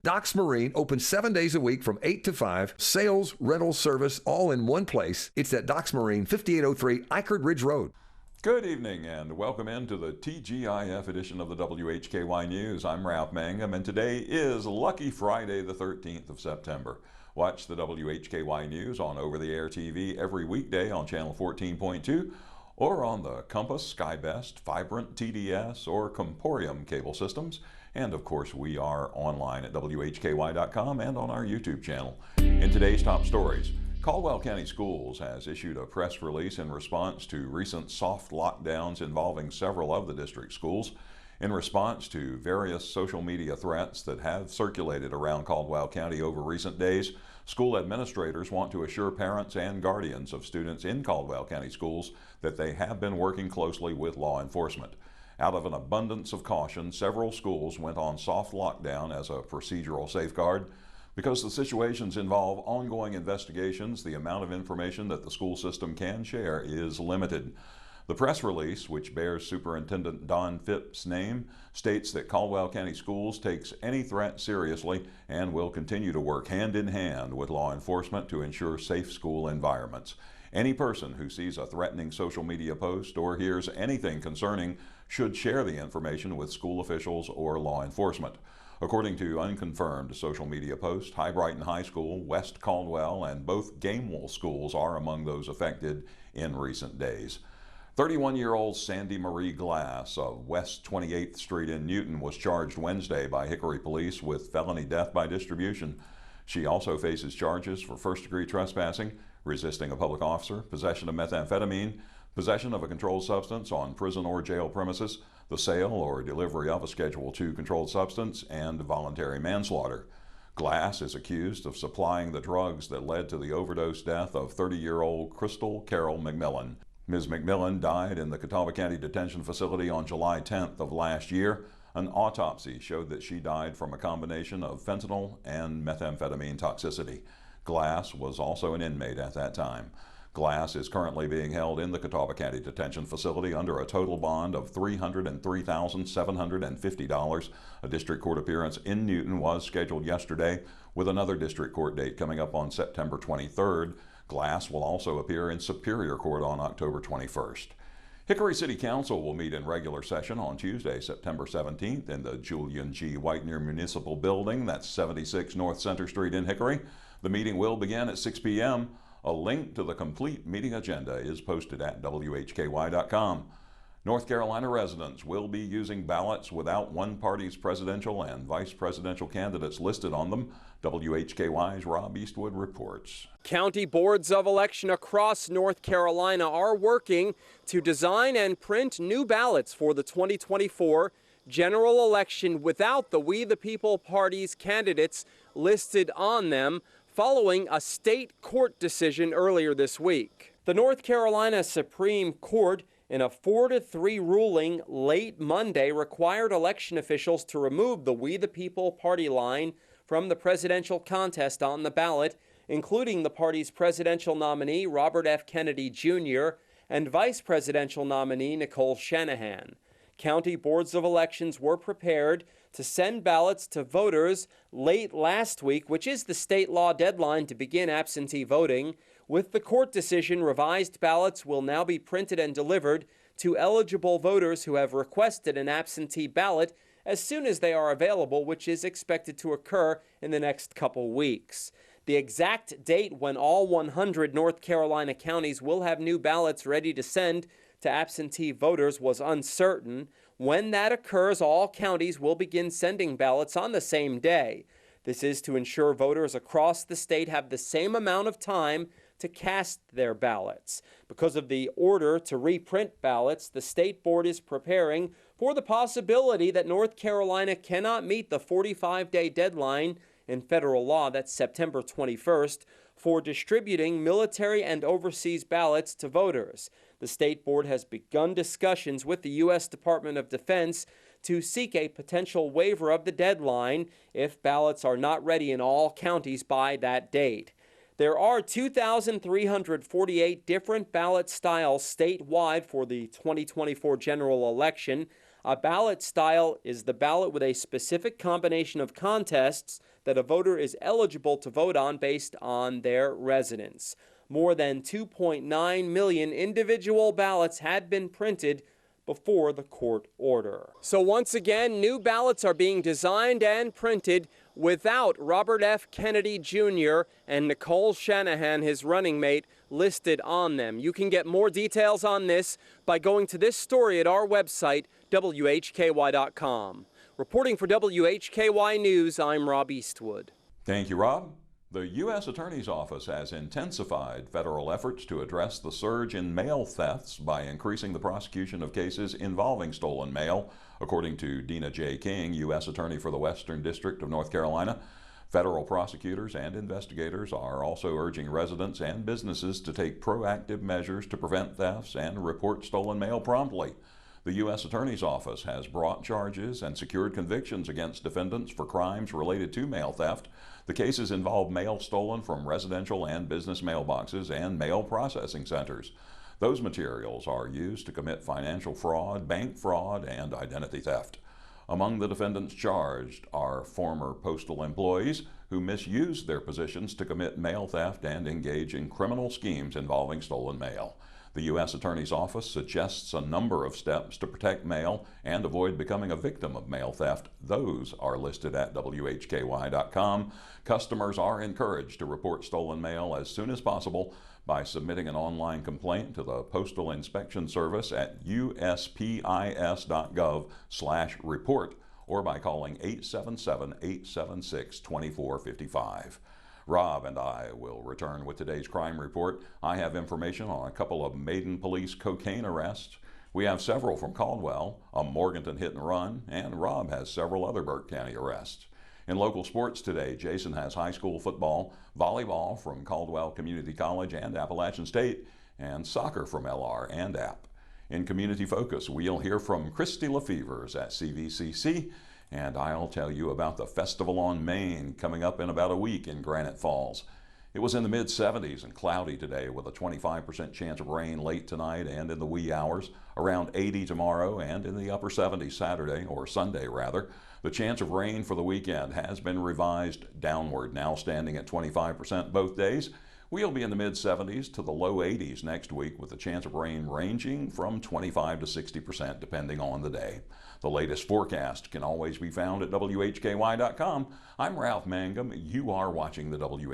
Docks Marine opens 7 days a week from 8 to 5. Sales, rental, service, all in one place. It's at Docks Marine, 5803 Eichard Ridge Road. Good evening and welcome into the TGIF edition of the WHKY News. I'm Ralph Mangum and today is Lucky Friday, the 13th of September. Watch the WHKY News on over-the-air TV every weekday on channel 14.2 or on the Compass, SkyBest, Vibrant, TDS, or Comporium cable systems. And of course, we are online at WHKY.com and on our YouTube channel. In today's top stories, Caldwell County Schools has issued a press release in response to recent soft lockdowns involving several of the district schools. In response to various social media threats that have circulated around Caldwell County over recent days, school administrators want to assure parents and guardians of students in Caldwell County Schools that they have been working closely with law enforcement. Out of an abundance of caution, several schools went on soft lockdown as a procedural safeguard. Because the situations involve ongoing investigations, the amount of information that the school system can share is limited. The press release, which bears Superintendent Don Phipp's name, states that Caldwell County Schools takes any threat seriously and will continue to work hand in hand with law enforcement to ensure safe school environments. Any person who sees a threatening social media post or hears anything concerning should share the information with school officials or law enforcement. According to unconfirmed social media posts, High Brighton High School, West Caldwell, and both Gamewell schools are among those affected in recent days. 31-year-old Sandy Marie Glass of West 28th Street in Newton was charged Wednesday by Hickory police with felony death by distribution. She also faces charges for first-degree trespassing, resisting a public officer, possession of methamphetamine, possession of a controlled substance on prison or jail premises, the sale or delivery of a Schedule II controlled substance, and voluntary manslaughter. Glass is accused of supplying the drugs that led to the overdose death of 30-year-old Crystal Carol McMillan. Ms. McMillan died in the Catawba County Detention Facility on July 10th of last year. An autopsy showed that she died from a combination of fentanyl and methamphetamine toxicity. Glass was also an inmate at that time. Glass is currently being held in the Catawba County Detention Facility under a total bond of $303,750. A district court appearance in Newton was scheduled yesterday, with another district court date coming up on September 23rd. Glass will also appear in Superior Court on October 21st. Hickory City Council will meet in regular session on Tuesday, September 17th in the Julian G. Whitener Municipal Building, that's 76 North Center Street in Hickory. The meeting will begin at 6 p.m. A link to the complete meeting agenda is posted at WHKY.com. North Carolina residents will be using ballots without one party's presidential and vice presidential candidates listed on them. WHKY's Rob Eastwood reports. County boards of election across North Carolina are working to design and print new ballots for the 2024 general election without the We the People party's candidates listed on them, following a state court decision earlier this week. The North Carolina Supreme Court, in a 4-3 ruling late Monday, required election officials to remove the We the People party line from the presidential contest on the ballot, including the party's presidential nominee, Robert F. Kennedy Jr., and vice presidential nominee, Nicole Shanahan. County boards of elections were prepared to send ballots to voters late last week, which is the state law deadline to begin absentee voting. With the court decision, revised ballots will now be printed and delivered to eligible voters who have requested an absentee ballot as soon as they are available, which is expected to occur in the next couple weeks. The exact date when all 100 North Carolina counties will have new ballots ready to send to absentee voters was uncertain. When that occurs, all counties will begin sending ballots on the same day. This is to ensure voters across the state have the same amount of time to cast their ballots. Because of the order to reprint ballots, the state board is preparing for the possibility that North Carolina cannot meet the 45-day deadline in federal law, that's September 21st, for distributing military and overseas ballots to voters. The state board has begun discussions with the U.S. Department of Defense to seek a potential waiver of the deadline if ballots are not ready in all counties by that date. There are 2,348 different ballot styles statewide for the 2024 general election. A ballot style is the ballot with a specific combination of contests that a voter is eligible to vote on based on their residence. More than 2.9 million individual ballots had been printed before the court order. So once again, new ballots are being designed and printed without Robert F. Kennedy Jr. and Nicole Shanahan, his running mate, listed on them. You can get more details on this by going to this story at our website, WHKY.com. Reporting for WHKY News, I'm Rob Eastwood. Thank you, Rob. The U.S. Attorney's Office has intensified federal efforts to address the surge in mail thefts by increasing the prosecution of cases involving stolen mail, according to Dina J. King, U.S. Attorney for the Western District of North Carolina. Federal prosecutors and investigators are also urging residents and businesses to take proactive measures to prevent thefts and report stolen mail promptly. The U.S. Attorney's Office has brought charges and secured convictions against defendants for crimes related to mail theft. The cases involve mail stolen from residential and business mailboxes and mail processing centers. Those materials are used to commit financial fraud, bank fraud, and identity theft. Among the defendants charged are former postal employees who misused their positions to commit mail theft and engage in criminal schemes involving stolen mail. The U.S. Attorney's Office suggests a number of steps to protect mail and avoid becoming a victim of mail theft. Those are listed at WHKY.com. Customers are encouraged to report stolen mail as soon as possible by submitting an online complaint to the Postal Inspection Service at uspis.gov/report or by calling 877-876-2455. Rob and I will return with today's crime report. I have information on a couple of Maiden Police cocaine arrests. We have several from Caldwell, a Morganton hit and run, and Rob has several other Burke County arrests. In local sports today, Jason has high school football, volleyball from Caldwell Community College and Appalachian State, and soccer from LR and App. In Community Focus, we'll hear from Christy Lefevers at CVCC, and I'll tell you about the Festival on Main coming up in about a week in Granite Falls. It was in the mid-70s and cloudy today with a 25% chance of rain late tonight and in the wee hours, around 80 tomorrow and in the upper 70s Saturday, or Sunday rather. The chance of rain for the weekend has been revised downward, now standing at 25% both days. We'll be in the mid-70s to the low 80s next week with the chance of rain ranging from 25 to 60% depending on the day. The latest forecast can always be found at WHKY.com. I'm Ralph Mangum. You are watching the WHKY